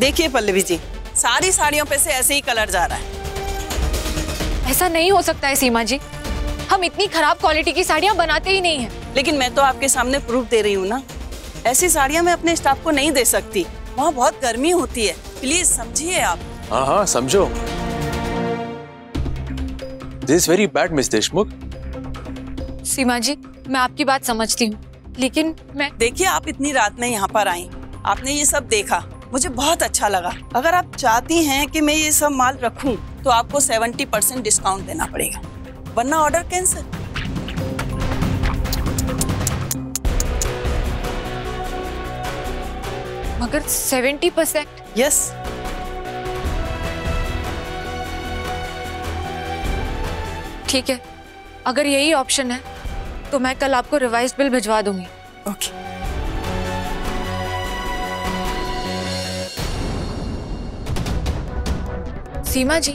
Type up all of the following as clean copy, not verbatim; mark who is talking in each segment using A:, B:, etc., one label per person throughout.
A: देखिए पल्लवी जी, सारी साड़ियों पे से ऐसे ही कलर जा रहा है।
B: ऐसा नहीं हो सकता है सीमा जी, हम इतनी खराब क्वालिटी की साड़ियाँ बनाते ही नहीं हैं।
A: लेकिन मैं तो आपके सामने प्रूफ दे रही हूँ ना, ऐसी साड़ियाँ मैं अपने स्टाफ को नहीं दे सकती, वहाँ बहुत गर्मी होती है। प्लीज समझिए आप।
C: हाँ हाँ समझो। This is very bad miss Deshmukh.
B: Seema ji, मैं आपकी बात समझती हूँ, लेकिन मैं
A: देखिए, आप इतनी रात में यहाँ पर आई, आपने ये सब देखा, मुझे बहुत अच्छा लगा। अगर आप चाहती हैं कि मैं ये सब माल रखूं, तो आपको 70% डिस्काउंट देना पड़ेगा, वरना ऑर्डर कैंसिल।
B: मगर 70%?
A: यस।
B: ठीक है, अगर यही ऑप्शन है तो मैं कल आपको रिवाइज्ड बिल भिजवा दूंगी।
A: ओके।
B: सीमा जी,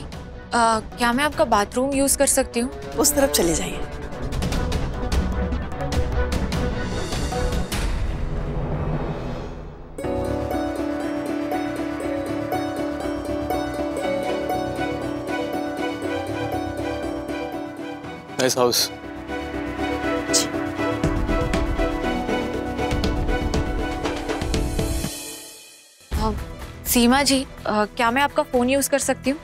B: क्या मैं आपका बाथरूम यूज कर सकती हूँ?
A: उस तरफ चले जाइए।
C: Nice house.
B: सीमा जी, क्या मैं आपका फोन यूज कर सकती हूँ?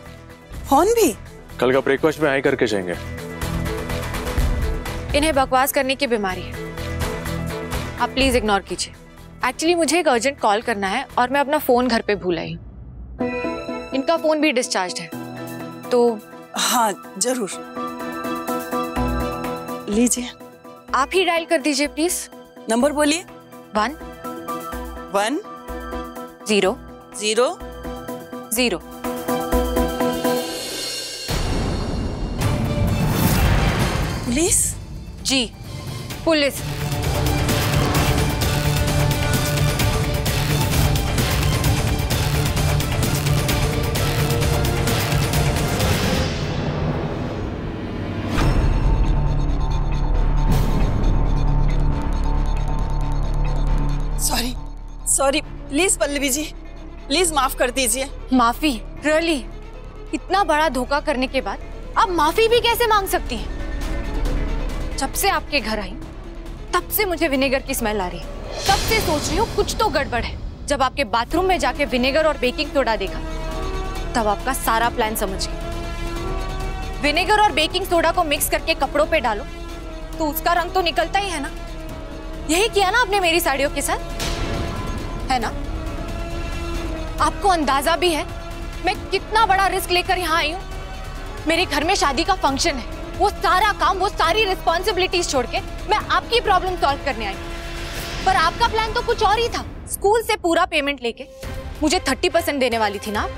A: फोन भी?
C: कल का ब्रेकफास्ट में हाई करके जाएंगे।
B: इन्हें बकवास करने की बीमारी है, आप प्लीज इग्नोर कीजिए। एक्चुअली मुझे एक अर्जेंट कॉल करना है और मैं अपना फोन घर पे भूल आई हूँ। इनका फोन भी डिस्चार्ज है, तो
A: हाँ जरूर, लीजिए।
B: आप ही डायल कर दीजिए प्लीज।
A: नंबर बोलिए।
B: 1
A: 1
B: 0
A: 0
B: 0।
A: पुलिस?
B: जी, police.
A: Sorry sorry, please Pallavi ji, please माफ कर दीजिए।
B: माफी? रियली? इतना बड़ा धोखा करने के बाद आप माफी भी कैसे मांग सकती हैं? जब से आपके घर आई तब से मुझे विनेगर की स्मेल आ रही है। तब से सोच रही हूँ कुछ तो गड़बड़ है। जब आपके बाथरूम में जाके विनेगर और बेकिंग सोडा देखा, तब आपका सारा प्लान समझ गई। विनेगर और बेकिंग सोडा को मिक्स करके कपड़ों पे डालो तो उसका रंग तो निकलता ही है ना। यही किया ना आपने मेरी साड़ियों के साथ, है ना? आपको अंदाजा भी है मैं कितना बड़ा रिस्क लेकर यहाँ आई हूँ। मेरे घर में शादी का फंक्शन है, वो सारा काम, वो सारी रिस्पॉन्सिबिलिटीज छोड़ के मैं आपकी प्रॉब्लम सॉल्व करने आई। पर आपका प्लान तो कुछ और ही था। स्कूल से पूरा पेमेंट लेके मुझे 30% देने वाली थी ना आप।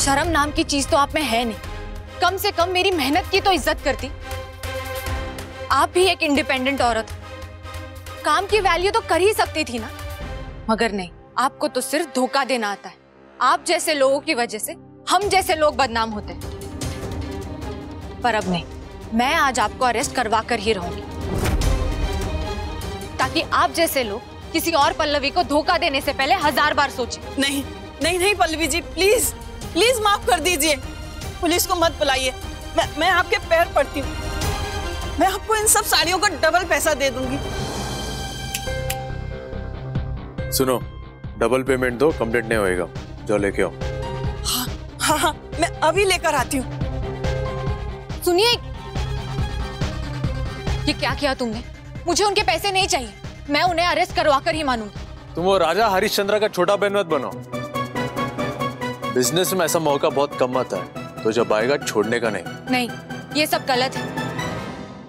B: शर्म नाम की चीज तो आप में है नहीं। कम से कम मेरी मेहनत की तो इज्जत करती। आप भी एक इंडिपेंडेंट औरत, काम की वैल्यू तो कर ही सकती थी ना। मगर नहीं, आपको तो सिर्फ धोखा देना आता है। आप जैसे लोगों की वजह से हम जैसे लोग बदनाम होते हैं। पर अब नहीं, मैं आज आपको अरेस्ट करवा कर ही रहूंगी, ताकि आप जैसे लोग किसी और पल्लवी को धोखा देने से पहले 1000 बार सोचें।
A: नहीं नहीं नहीं पल्लवी जी, प्लीज प्लीज माफ कर दीजिए। पुलिस को मत बुलाइए, मैं आपके पैर पड़ती हूँ। मैं आपको इन सब साड़ियों का डबल पैसा दे दूंगी।
C: सुनो, डबल पेमेंट दो, कंप्लेंट नहीं होएगा। जो लेके आओ।
A: हाँ हाँ हाँ, मैं अभी लेकर आती हूँ।
B: सुनिए, ये क्या किया तुमने? मुझे उनके पैसे नहीं चाहिए, मैं उन्हें अरेस्ट करवा कर ही मानूंगी।
C: तुम वो राजा हरिश्चंद्र का छोटा बहन मत बनो। बिजनेस में ऐसा मौका बहुत कम आता है, तो जब आएगा छोड़ने का नहीं।
B: नहीं, ये सब गलत है।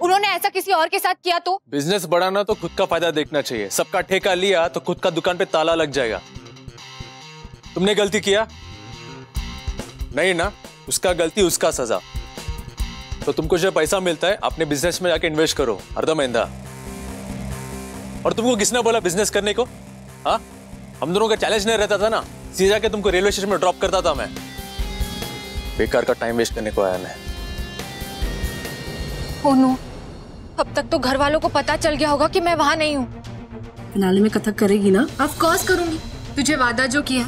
B: उन्होंने ऐसा किसी और के साथ किया तो?
C: बिजनेस बढ़ाना तो खुद का फायदा देखना चाहिए। सबका ठेका लिया तो खुद का दुकान पे ताला लग जाएगा। तुमने गलती किया नहीं ना, उसका गलती उसका सजा। तो तुमको जो पैसा मिलता है अपने बिजनेस में जाके इन्वेस्ट करो, अर्धमहिंदा। और तुमको किसने बोला बिजनेस करने को? हाँ, हम दोनों का चैलेंज नहीं रहता था ना, सीधा के तुमको रेलवे स्टेशन में ड्रॉप करता था मैं। बेकार का टाइम वेस्ट करने को आया मैं।
B: ओह नो, अब तक तो घर वालों को पता चल गया होगा कि मैं वहां नहीं हूँ।
D: फिनाले में कथक करेगी ना? ऑफ कोर्स करूंगी।
B: तुझे वादा जो किया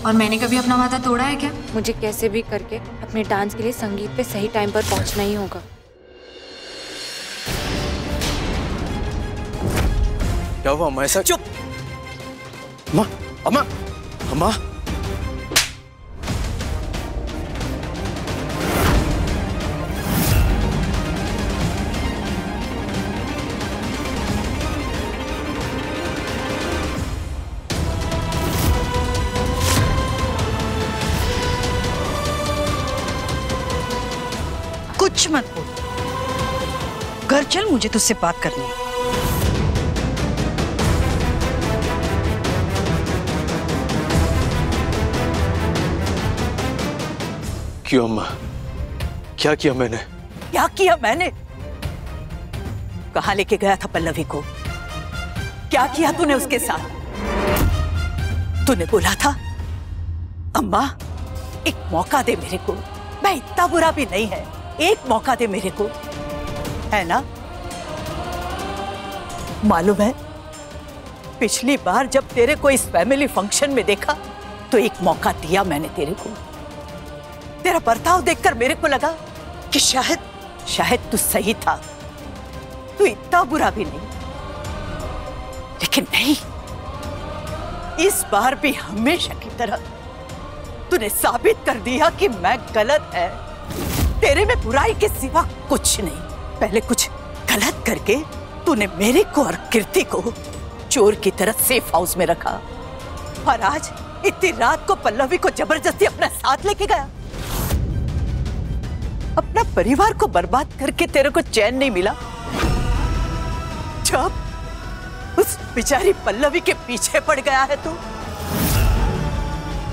B: और मैंने कभी अपना वादा तोड़ा है क्या? मुझे कैसे भी करके अपने डांस के लिए संगीत पे सही टाइम पर पहुंचना ही होगा।
C: क्या हुआ अम्मा? ऐसा
A: चुप।
C: अम्मा अम्मा अम्मा
D: कुछ मत बोल, घर चल, मुझे तुझसे बात करनी है।
C: क्यों अम्मा? क्या किया मैंने?
D: क्या किया मैंने? कहाँ लेके गया था पल्लवी को? क्या किया तूने उसके साथ? तूने बोला था अम्मा एक मौका दे मेरे को, मैं इतना बुरा भी नहीं है, एक मौका दे मेरे को, है ना? मालूम है पिछली बार जब तेरे को इस फैमिली फंक्शन में देखा तो एक मौका दिया मैंने तेरे को। तेरा बर्ताव देखकर मेरे को लगा कि शायद तू सही था, तू इतना बुरा भी नहीं, लेकिन नहीं, इस बार भी हमेशा की तरह तूने साबित कर दिया कि मैं गलत है। तेरे में बुराई के सिवा कुछ नहीं। पहले कुछ गलत करके तूने मेरे को और कीर्ति को चोर की तरह सेफ हाउस में रखा, और आज इतनी रात को पल्लवी को जबरदस्ती अपना साथ लेके गया। अपना परिवार को बर्बाद करके तेरे को चैन नहीं मिला? जब उस बेचारी पल्लवी के पीछे पड़ गया है तू,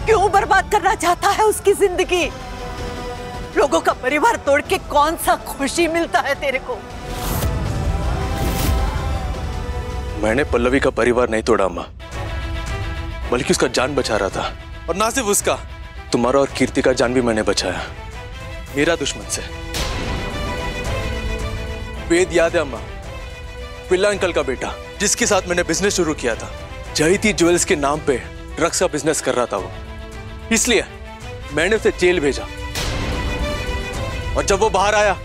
D: क्यों बर्बाद करना चाहता है उसकी जिंदगी? लोगों का परिवार तोड़ के कौन सा खुशी मिलता है तेरे को?
C: मैंने पल्लवी का परिवार नहीं तोड़ा अम्मा, बल्कि उसका जान बचा रहा था। और ना सिर्फ उसका, तुम्हारा और कीर्ति का जान भी मैंने बचाया, मेरा दुश्मन से। वेद याद है अम्मा? पिल्ला अंकल का बेटा, जिसके साथ मैंने बिजनेस शुरू किया था। जयती ज्वेल्स के नाम पे ड्रग्स का बिजनेस कर रहा था वो, इसलिए मैंने उसे जेल भेजा। और जब वो बाहर आया,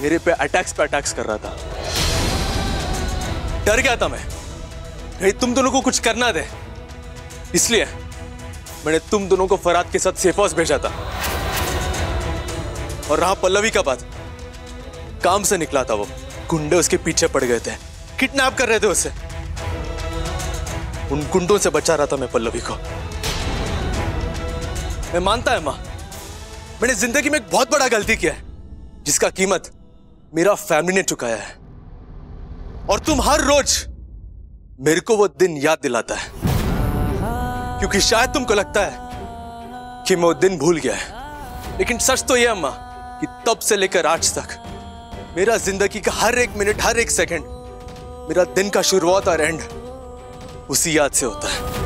C: मेरे पे अटैक्स कर रहा था। डर गया था मैं, कहीं तुम दोनों को कुछ करना दे, इसलिए मैंने तुम दोनों को फराद के साथ सेफ हाउस भेजा था। और रहा पल्लवी का बात, काम से निकला था वो, गुंडे उसके पीछे पड़ गए थे, किडनैप कर रहे थे उसे। उन गुंडों से बचा रहा था मैं पल्लवी को। मैं मानता है मां, मैंने जिंदगी में एक बहुत बड़ा गलती किया है, जिसका कीमत मेरा फैमिली ने चुकाया है। और तुम हर रोज मेरे को वो दिन याद दिलाता है, क्योंकि शायद तुमको लगता है कि मैं वो दिन भूल गया है, लेकिन सच तो यह अम्मा कि तब से लेकर आज तक मेरा जिंदगी का हर एक मिनट, हर एक सेकंड, मेरा दिन का शुरुआत और एंड उसी याद से होता है।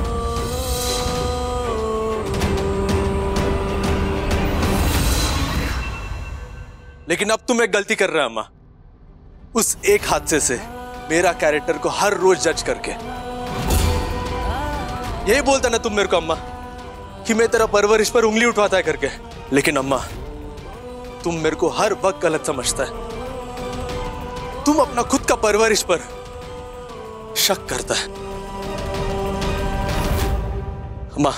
C: लेकिन अब तुम एक गलती कर रहे हो अम्मा, उस एक हादसे से मेरा कैरेक्टर को हर रोज जज करके। यही बोलता ना तुम मेरे को अम्मा कि मैं तेरा परवरिश पर उंगली उठवाता है करके, लेकिन अम्मा तुम मेरे को हर वक्त गलत समझता है। तुम अपना खुद का परवरिश पर शक करता है। अम्मा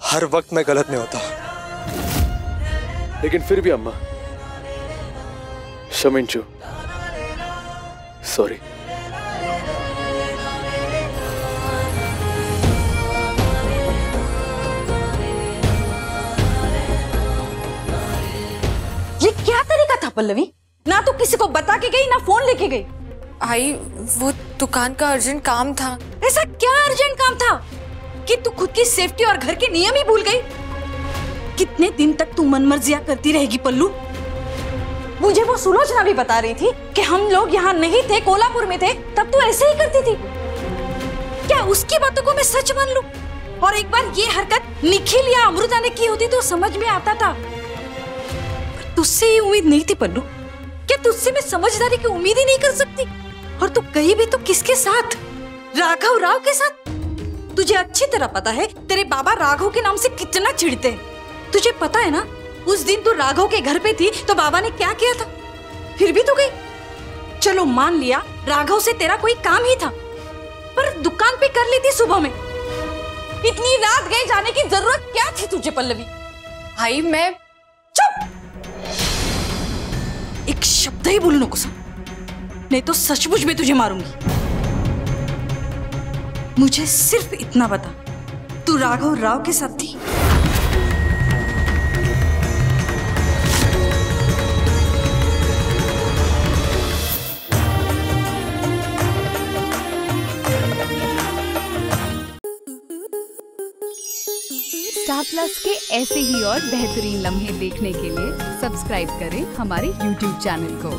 C: हर वक्त मैं गलत नहीं होता, लेकिन फिर भी अम्मा शमिंचू, सॉरी।
D: ये क्या तरीका था पल्लवी? ना तो किसी को बता के गई, ना फोन लेके गई।
B: आई, वो दुकान का अर्जेंट काम था।
D: ऐसा क्या अर्जेंट काम था कि तू खुद की सेफ्टी और घर के नियम ही भूल गई? कितने दिन तक तू मनमर्जियां करती रहेगी पल्लू? मुझे वो सुलोचना भी बता रही थी कि हम लोग यहाँ नहीं थे, कोल्हापुर में थे, तब तू ऐसे ही करती थी। क्या उसकी बातों को मैं सच मान लूं? और एक बार ये हरकत निखिल या अमृता ने की होती तो समझ में आता था, पर तुझसे ये उम्मीद नहीं थी पल्लू। क्या तुझसे मैं समझदारी की उम्मीद ही नहीं कर सकती? और तू गई भी तो किसके साथ? राघव राव के साथ।
E: तुझे अच्छी तरह पता है तेरे बाबा राघव के नाम से कितना चिढ़ते हैं। तुझे पता है ना, उस दिन तू राघव के घर पे थी तो बाबा ने क्या किया था, फिर भी तू गई। चलो मान लिया राघव से तेरा कोई काम ही था, पर दुकान पे कर ली थी सुबह में। इतनी रात गए जाने की जरूरत क्या थी तुझे पल्लवी?
B: भाई मैं
E: चुप, एक शब्द ही बोलने को सा, नहीं तो सचमुच में तुझे मारूंगी। मुझे सिर्फ इतना बता, तू राघव राव के साथ थी?
F: स्टार प्लस के ऐसे ही और बेहतरीन लम्हे देखने के लिए सब्सक्राइब करें हमारे YouTube चैनल को।